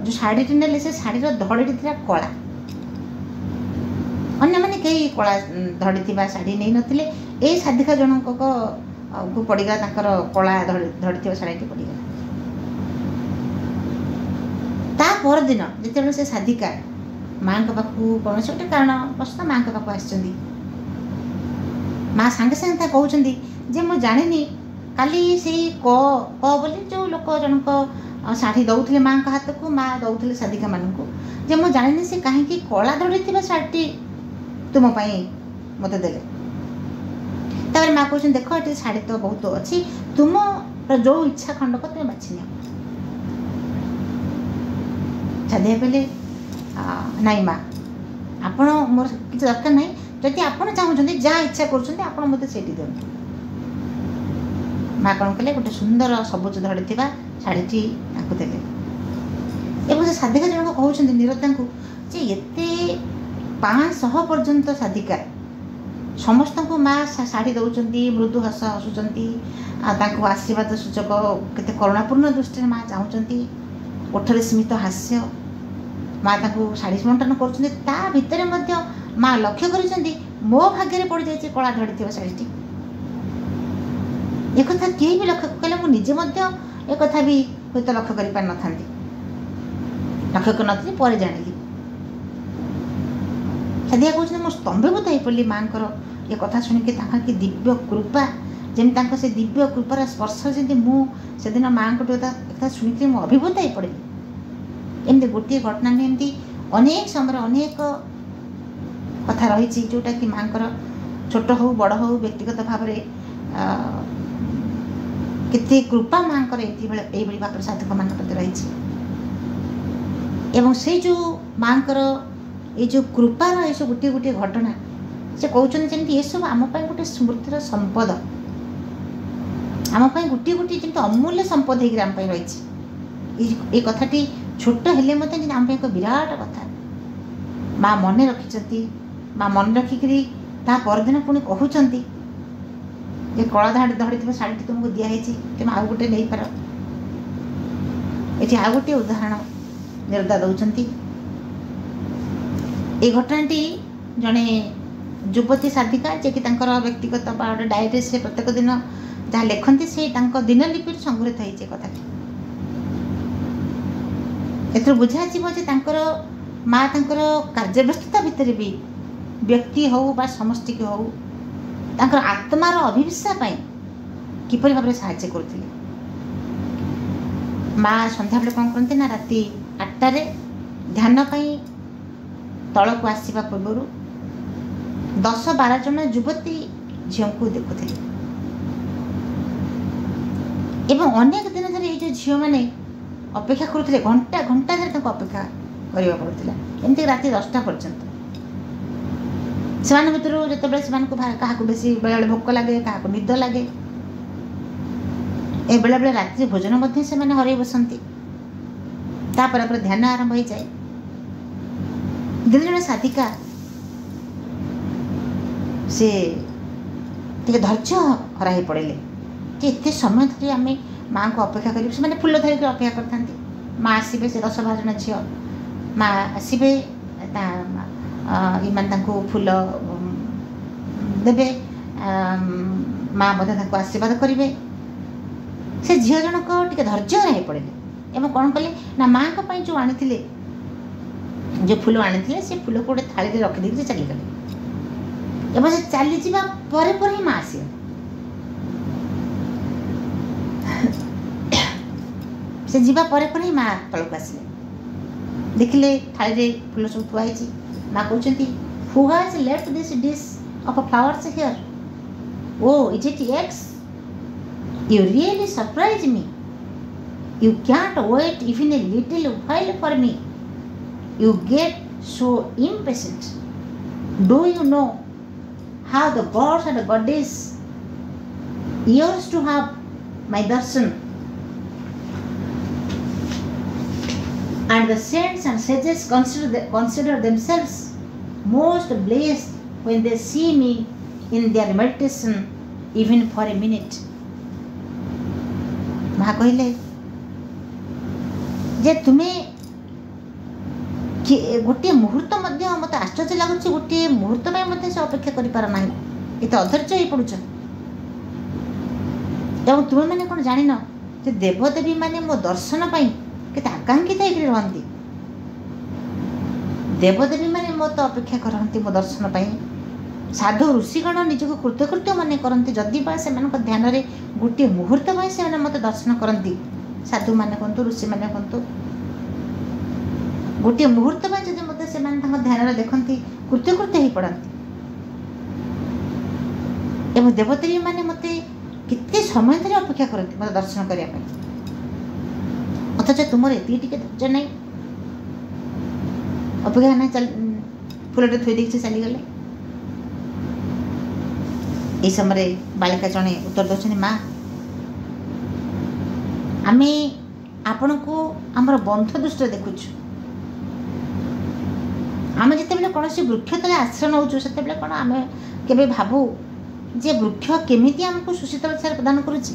जो शाढ़ी ने से शाढ़ीर धड़ी था कला अन्य मैंने कई कला धड़ी थी शाढ़ी नहीं नथिले ए साधिका जनक को पड़गला कला धड़ी थी शाढ़ी पड़गला ता परदिन जिते से साधिका माँ पाखु कौन से गोटे कारण बस माँ पाखु आसछंदी माँ सांगे सांगे कहते जे मु जानी काली से क बोली जो लोक जनक शाढ़ी दौले माँ का हाथ को माँ दौले साधिका मान को जे मु जानी से कहीं कला धड़ी थी शाढ़ी तुम मत देले तापर माँ कहते देख ये शाढ़ी तो बहुत अच्छी तुम जो इच्छा खंडक तुम बाछि नियो साधिका कहले नाई माँ आपण मोर किसी दरकार ना जदि आप चाहते जहाँ इच्छा कर मत से दिखाँ माँ कौन कले गोटे सुंदर सबुज धड़ी थी शाढ़ी देले एवं से साधिका जनक कहते निरदा को जे एते 500 पर्यंत साधिका समस्त को माँ शाढ़ी दौरान मृदु हस हसुँच आशीर्वाद सूचक केते करुणापूर्ण दृष्टि माँ चाहती ओठरे स्मित हास्य माँ शाढ़ी बंटन कर माँ लक्ष्य कर मो भाग्य पड़ जाए कला धड़ी थी शाढ़ी एक कथा कहीं भी लक्ष्य कले मुझे एक कथा भी हूँ तो लक्ष्य कर पार न लक्ष्य कर नी पर जानी साधिका कहते मो स्तंभीभूत हो पड़ी माँ ये कथा शुणिकी कि दिव्य कृपा जमी से दिव्य कृपार स्पर्श जमी मुझे दिन माँ को कथा शुणिकी मुझे अभिभूत हो पड़ी एमती गोटे घटना एमती अनेक समय अनेक କଥା ରହିଛି ଯେଉଁଟାକି ମାଆଙ୍କର ଛୋଟ ହେଉ ବଡ଼ ହେଉ ବ୍ୟକ୍ତିଗତ ଭାବରେ କେତେ କୃପା ମାଆଙ୍କର ଏଇଭଳି ଭାବରେ ସାଧକମାନଙ୍କ ପ୍ରତି ରହିଛି। ଏବଂ ସେଇ ଯେଉଁ ମାଆଙ୍କର ଏଇ ଯେଉଁ କୃପାର ଏସବୁ ଗୋଟିଏ ଗୋଟିଏ ଘଟଣା ସେ କହୁଛନ୍ତି ଯେମିତି ଏସବୁ ଆମ ପାଇଁ ଗୋଟେ ସ୍ମୃତିର ସମ୍ପଦ, ଆମ ପାଇଁ ଗୋଟିଏ ଗୋଟିଏ ଯେମିତି ଅମୂଲ୍ୟ ସମ୍ପଦ ହେଇକରି ଆମ ପାଇଁ ରହିଛି। ଏଇ କଥାଟି ଛୋଟ ହେଲେ ମଧ୍ୟ ଯେମିତି ଆମ ପାଇଁ ଏକ ବିରାଟ କଥା। ମା ମନେ ରଖିଛନ୍ତି, ମା ମନେ ରଖିକରି ତା ପରଦିନ ପୁଣି କହୁଛନ୍ତି ଯେ କଳା ଧଡ଼ିଥିବା ଶାଢ଼ୀଟି ତୁମକୁ ଦିଆହେଇଛି, ତୁମେ ଆଉ ଗୋଟେ ନେଇପାର। ଏଠି ଆଉ ଗୋଟିଏ ଉଦାହରଣ ନିରଦା ଦେଉଛନ୍ତି। এই ଘଟଣାଟି ଜଣେ ଯୁବତୀ ସାଧିକା ଯିଏକି ତାଙ୍କର ବ୍ୟକ୍ତିଗତ ବା ଗୋଟେ ଡାଏରୀରେ ପ୍ରତ୍ୟେକ ଦିନ ଯାହା ଲେଖନ୍ତି ସେ ତାଙ୍କ ଦିନଲିପିରୁ ସଂଗୃହୀତ ହେଇଛି କଥାଟି। ଏଥିରୁ ବୁଝାଯିବ ଯେ ତାଙ୍କର ମା ତାଙ୍କର କାର୍ଯ୍ୟବ୍ୟସ୍ତତା ଭିତରେ ବି ବ୍ୟକ୍ତି ହେଉ ବା ସମଷ୍ଟିକି ହେଉ ତାଙ୍କର ଆତ୍ମାର ଅଭିବୃଦ୍ଧି ପାଇଁ କିପରି ଭାବରେ ସାହାଯ୍ୟ କରୁଥିଲେ। ମା ସନ୍ଧ୍ୟାବେଳେ କ'ଣ କରନ୍ତି ନା ରାତି 8ଟାରେ ଧ୍ୟାନ ପାଇଁ ତଳକୁ ଆସିବା ପୂର୍ବରୁ 10-12 ଜଣ ଯୁବତୀ ଝିଅଙ୍କୁ ଦେଖୁଥିଲେ ଏବଂ ଅନେକ ଦିନ ଧରି ଏଇ ଯେଉଁ ଝିଅମାନେ ଅପେକ୍ଷା କରୁଥିଲେ, ଘଣ୍ଟା ଘଣ୍ଟା ଧରି ତାଙ୍କୁ ଅପେକ୍ଷା କରିବାକୁ ପଡ଼ୁଥିଲା, ଏମିତି ରାତି 10ଟା ପର୍ଯ୍ୟନ୍ତ। ସେମାନଙ୍କ ଭିତରୁ ଯେତେବେଳେ ସେମାନଙ୍କୁ କାହାକୁ ବେଶୀ ବେଳେବେଳେ ଭୋକ ଲାଗେ, କାହାକୁ ନିଦ ଲାଗେ, ଏ ବେଳେବେଳେ ରାତ୍ରି ଭୋଜନ ମଧ୍ୟ ସେମାନେ ହରାଇ ବସନ୍ତି। ତାପରେ ପରେ ଧ୍ୟାନ ଆରମ୍ଭ ହୋଇଯାଏ। ଦିନ ଜଣେ ସାଧିକା ସେ ଟିକେ ଧୈର୍ଯ୍ୟ ହରା ହେଇ ପଡ଼ିଲେ ଯେ ଏତେ ସମୟ ଧରି ଆମେ ମାଆଙ୍କୁ ଅପେକ୍ଷା କରିବୁ। ସେମାନେ ଫୁଲ ଧରିକି ଅପେକ୍ଷା କରିଥାନ୍ତି, ମା ଆସିବେ, ସେ 10-12 ଜଣ ଝିଅ ମା ଆସିବେ, ଏମାନେ ତାଙ୍କୁ ଫୁଲ ଦେବେ, ମା ମଧ୍ୟ ତାଙ୍କୁ ଆଶୀର୍ବାଦ କରିବେ। ସେ ଝିଅ ଜଣକ ଟିକେ ଧୈର୍ଯ୍ୟ ହରା ହେଇ ପଡ଼ିଲେ ଏବଂ କ'ଣ କଲେ ନା ମାଆଙ୍କ ପାଇଁ ଯେଉଁ ଆଣିଥିଲେ, ଯେଉଁ ଫୁଲ ଆଣିଥିଲେ ସେ ଫୁଲକୁ ଗୋଟେ ଥାଳିରେ ରଖିଦେଇକି ସେ ଚାଲିଗଲେ ଏବଂ ସେ ଚାଲିଯିବା ପରେ ପରେ ହିଁ ମା ଆସିଗଲେ। ସେ ଯିବା ପରେ ପରେ ହିଁ ମା ତଳକୁ ଆସିଲେ, ଦେଖିଲେ ଥାଳିରେ ଫୁଲ ସବୁ ଥୁଆ ହେଇଛି। ମା କହୁଛନ୍ତି, ହୁ has left this dish of flowers here? O is it eggs? You really surprise me. You can't wait even a little while for me. You get so impatient. Do you know how the gods and the goddess yearns to have my darshan? And the saints and sages consider themselves most blessed when they see me in their meditation even for a minute. ମା କହିଲେ ଯେ ତୁମେ ଗୋଟିଏ ମୁହୂର୍ତ୍ତ ମଧ୍ୟ ମୋତେ ଆଶ୍ଚର୍ଯ୍ୟ ଲାଗୁଛି, ଗୋଟିଏ ମୁହୂର୍ତ୍ତ ପାଇଁ ମଧ୍ୟ ସେ ଅପେକ୍ଷା କରିପାର ନାହିଁ, ଏତେ ଅଧୈର୍ଯ୍ୟ ହେଇ ପଡ଼ୁଛ। ଏବଂ ତୁମେମାନେ କ'ଣ ଜାଣିନ ଯେ ଦେବଦେବୀମାନେ ମୋ ଦର୍ଶନ ପାଇଁ କେତେ ଆକାଙ୍କ୍ଷିତ ହେଇକରି ରହନ୍ତି। ଦେବଦେବୀମାନେ ମୋତେ ଅପେକ୍ଷା କରନ୍ତି ମୋ ଦର୍ଶନ ପାଇଁ। ସାଧୁ ଋଷିଗଣ ନିଜକୁ କୃତକୃତ୍ୟ ମନେ କରନ୍ତି ଯଦି ବା ସେମାନଙ୍କ ଧ୍ୟାନରେ ଗୋଟିଏ ମୁହୂର୍ତ୍ତ ପାଇଁ ସେମାନେ ମୋତେ ଦର୍ଶନ କରନ୍ତି। ସାଧୁମାନେ କୁହନ୍ତୁ, ଋଷିମାନେ କୁହନ୍ତୁ, ଗୋଟିଏ ମୁହୂର୍ତ୍ତ ପାଇଁ ଯଦି ମୋତେ ସେମାନେ ତାଙ୍କ ଧ୍ୟାନରେ ଦେଖନ୍ତି କୃତକୃତ୍ୟ ହେଇପଡ଼ନ୍ତି। ଏବଂ ଦେବଦେବୀମାନେ ମୋତେ କେତେ ସମୟ ଧରି ଅପେକ୍ଷା କରନ୍ତି ମୋତେ ଦର୍ଶନ କରିବା ପାଇଁ, ଅଥଚ ତୁମର ଏତିକି ଟିକେ ଧୈର୍ଯ୍ୟ ନାହିଁ, ଅପେକ୍ଷା ନାହିଁ, ଫୁଲଟେ ଥୋଇ ଦେଇକି ଚାଲିଗଲେ। এই ସମୟରେ ବାଳିକା ଜଣେ ଉତ୍ତର ଦେଉଛନ୍ତି, ମା ଆମେ ଆପଣଙ୍କୁ ଆମର ବନ୍ଧୁ ଦୃଷ୍ଟିରେ ଦେଖୁଛୁ। ଆମେ ଯେତେବେଳେ କୌଣସି ବୃକ୍ଷ ତଳେ ଆଶ୍ରୟ ନେଉଛୁ ସେତେବେଳେ କ'ଣ ଆମେ କେବେ ଭାବୁ ଯେ ବୃକ୍ଷ କେମିତି ଆମକୁ ସୁଶୀତଳ ଛାୟା ପ୍ରଦାନ କରୁଛି?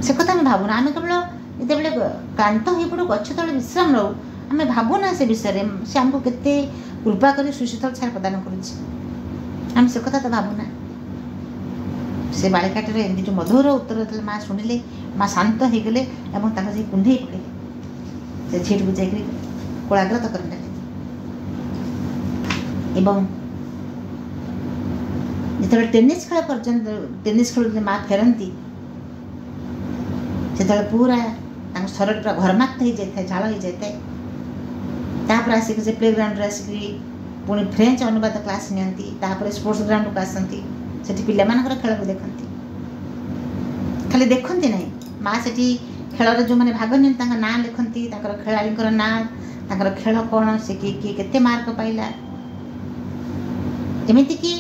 ସେ କଥା ଆମେ ଭାବୁନା। ଆମେ କେବଳ ଯେତେବେଳେ କ୍ଳାନ୍ତ ହୋଇପଡ଼ୁ ଗଛ ତଳେ ବିଶ୍ରାମ ନେଉ ଆମେ ଭାବୁନା ସେ ବିଷୟରେ, ସେ ଆମକୁ କେତେ କୃପା କରି ସୁଶୀତଳ ଛାୟା ପ୍ରଦାନ କରୁଛି, ଆମେ ସେ କଥା ତ ଭାବୁନା। ସେ ବାଳିକାଟିର ଏମିତି ଯେଉଁ ମଧୁର ଉତ୍ତର ଦେଲେ ମା ଶୁଣିଲେ, ମା ଶାନ୍ତ ହେଇଗଲେ ଏବଂ ତାଙ୍କ ଯାଇ କୁଣ୍ଢେଇ ପଡ଼ିଲେ। ସେ ଝିଅଟିକୁ ଯାଇକରି କୋଳାଗ୍ରତ କରିନେଲେ ଏବଂ ଯେତେବେଳେ ଟେନିସ୍ ଖେଳୁ ମା ଫେରନ୍ତି ସେତେବେଳେ ପୁରା ତାଙ୍କ ଶରୀର ପୁରା ଘର୍ମାକ୍ତ ହେଇଯାଇଥାଏ, ଝାଳ ହେଇଯାଇଥାଏ। ତାପରେ ଆସିକି ସେ ପ୍ଲେଗ୍ରାଉଣ୍ଡରେ ଆସିକି पुणी फ्रेंच अनुवाद क्लास नियंती तापर स्पोर्ट्स ग्राउंड को आसती सेठी पिलामानकर खेल को देखती खाली देखती नहीं माँ सेठी खेल जो मैंने भाग नियंती ना लिखती खेलाड़ी ना खेल कौन से किए केते मार्क पाइला एमती कि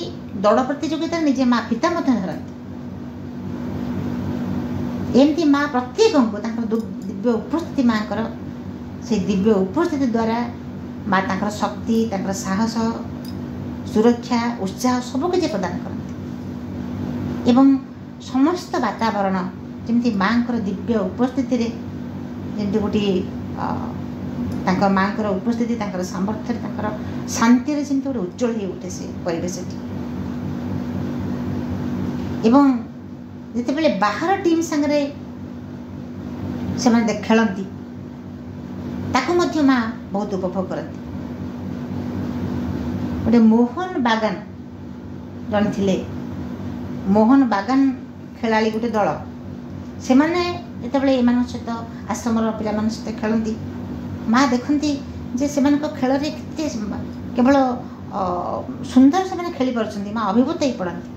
दौड़ प्रतियोगिता निजे माँ फिता धरती एमती माँ प्रत्येक को दिव्य उपस्थिति माँ से दिव्य उपस्थिति द्वारा माँ तांकर शक्ति तांकर साहस सुरक्षा उत्साह सबकिछि प्रदान करती एवं समस्त वातावरण जमी माँ दिव्य उपस्थिति रे जमी गोटे माँ उपस्थिति सामर्थ्य शांति जमी गोटे उज्जवल हो उठे से परिवेश एवं जितेबाला बाहर टीम सांगे से खेलती ताकू मध्य माँ बहुत उपभोग करती गोटे मोहन बागान जन थिले मोहन बागान खेलाड़ी गोटे दल से मैंने जितेबाला एम सहित आश्रम पिला सहित खेलती माँ देखती जे से खेल केवल सुंदर से खेली पार्टी माँ अभिभूत हो पड़ती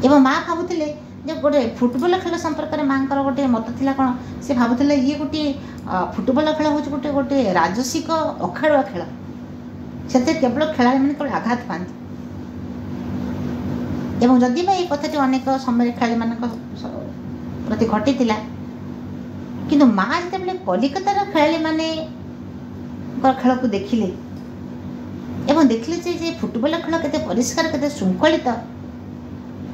एवं माँ भावुले जे गोटे फुटबॉल खेल संपर्क में माँ गोटे मत थी कौन से भावुले ये गोटे फुटबॉल खेल हूँ गोटे गोटे राजसिक अखाड़ुआ खेल से केवल खेलाड़ी मैंने केवल आघात पाती एवं जदि ये कथाटी अनेक समय खेलाड़ी मान प्रति घटी किंतु माँ जिते कलिकतार खेलाड़ी माने खेल को देखिले एवं देखिले जे फुटबॉल खेल केते परिष्कार केते श्रृंखलित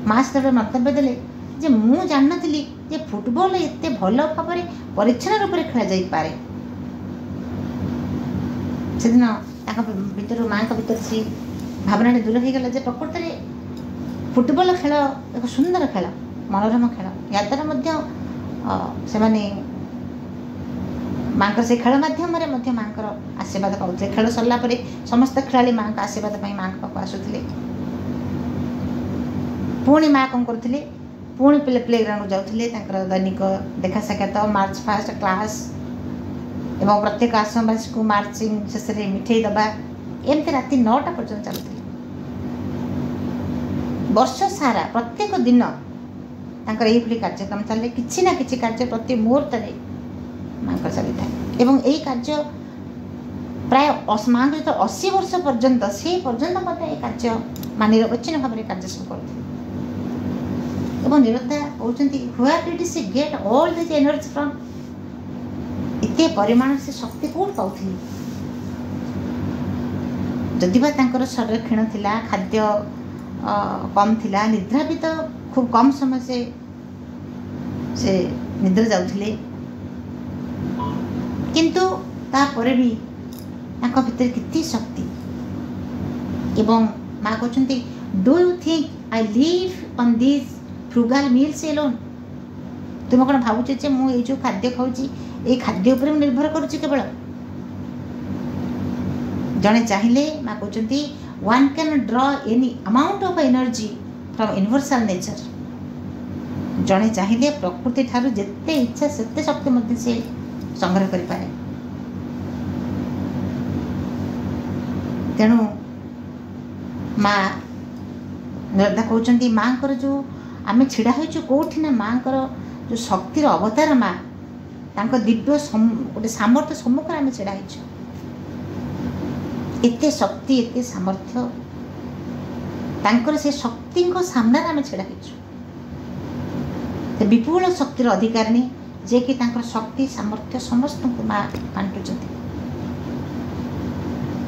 माँ से मंतव्य देले जे मु जान नी जे फुटबॉल एत भल भाव परिच्छन्न रूप से खेल जापे से दिन भर माँ भर से भावना दूर हो गला प्रकृत में फुटबॉल खेल एक सुंदर खेल मनोरम खेल या द्वारा से माँ से खेल मध्यम माँ आशीर्वाद पाते खेल सरला समस्त खेलाड़ी माँ आशीर्वाद माँ पाक आसुले पुणी माँ कौन करुले पुणी प्ले ग्राउंड जाऊे दैनिक देखा साक्षात मार्च फास्ट क्लास एवं प्रत्येक आश्रमवासी को मार्चिंग शेष में मिठे दबा एमती राति 9टा पर्यटन चलुला वर्ष सारा प्रत्येक दिन ये कार्यक्रम चले किसी ना कि कार्य प्रति मुहूर्त माँ चली था एवं यही कार्य प्राय माँ जो 80 वर्ष पर्यंत से पर्यंत ये कार्य माँ निरवच्छिन्न भाव में कार्य सब करते एवं निरता कहते where did she get all this energy from इतने परिमाण से शक्ति कौट पाती जदिबा तांकर शरीर क्षीण थिला खाद्य कम थिला निद्रा भी तो खूब कम समय से निद्रा जाउथिले किंतु तापर भी तांको भीतर कितनी शक्ति एवं माँ कहते do you think I live on this frugal meals alone तुम कौन भावुचे जे मु जो खाद्य खाऊँ ये खाद्य उपर निर्भर करुच्ची केवल जड़े चाहिए माँ कहते वन कैन ड्र any amount of energy from universal nature जड़े चाहिए प्रकृति ठारू जिते इच्छा सेते शक्ति मध्य से संग्रह करि पारे तेणु माँ निर्दा कहते माँ को जो आम छिड़ा हो कौटी ना माँ जो शक्तिर अवतार माँ तांको दिव्य गोटे सामर्थ्य सम्मुख आम छिड़ा एते शक्ति एते सामर्थ्य तांकर से शक्ति सामने आम छिड़ा विपुल शक्तिर अधिकारिणी जे कि तांकर शक्ति सामर्थ्य समस्त माँ बांटुं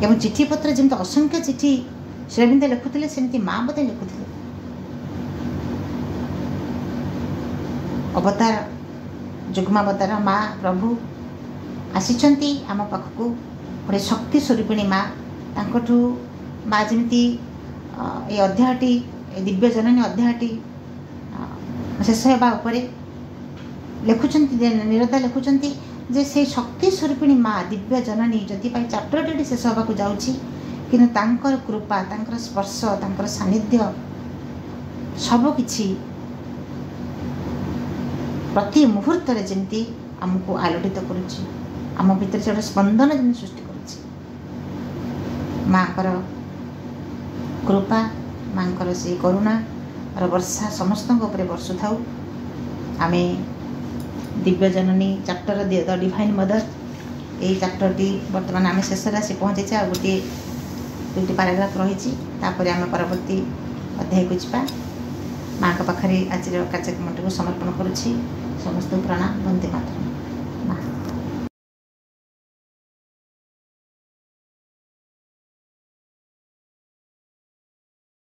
एवं चिठी पत्र जमी असंख्य चिठी श्रीअरविंद लिखुले सेमती माँ मत लिखुले अवतार जुग्मावतार माँ प्रभु आसीचंती आम पाखक गोटे शक्ति स्वरूपिणी माँ तांकठू माँ जमी ये अध्यायटी दिव्य जननी अध्यायटी शेष होगा लिखुंट निरता लिखुंट जे से शक्ति स्वरूपिणी माँ दिव्य जननी जदि चैप्टरटी शेष होगा जाऊँगी कि कृपा तांकर स्पर्श तांकर सानिध्य सबकि प्रति मुहूर्त जमी आमको आलोड़ित करुच्ची आम भीतर से स्पंदन जमी सृष्टि माँकर कृपा माँकर से करुणा और वर्षा समस्त बर्षु थाऊ। आमे दिव्य जननी चैप्टर द डिवाइन मदर ये चैप्टर टी बर्तमान आम शेष आसी पहुँचे। आ गोटे 2टी पैराग्राफ रही आम परवर्ती अध्याय को जा माँ पाखे आज कार्यक्रम समर्पण करुच्ची। समस्त प्रणाम। वंदे मातरम।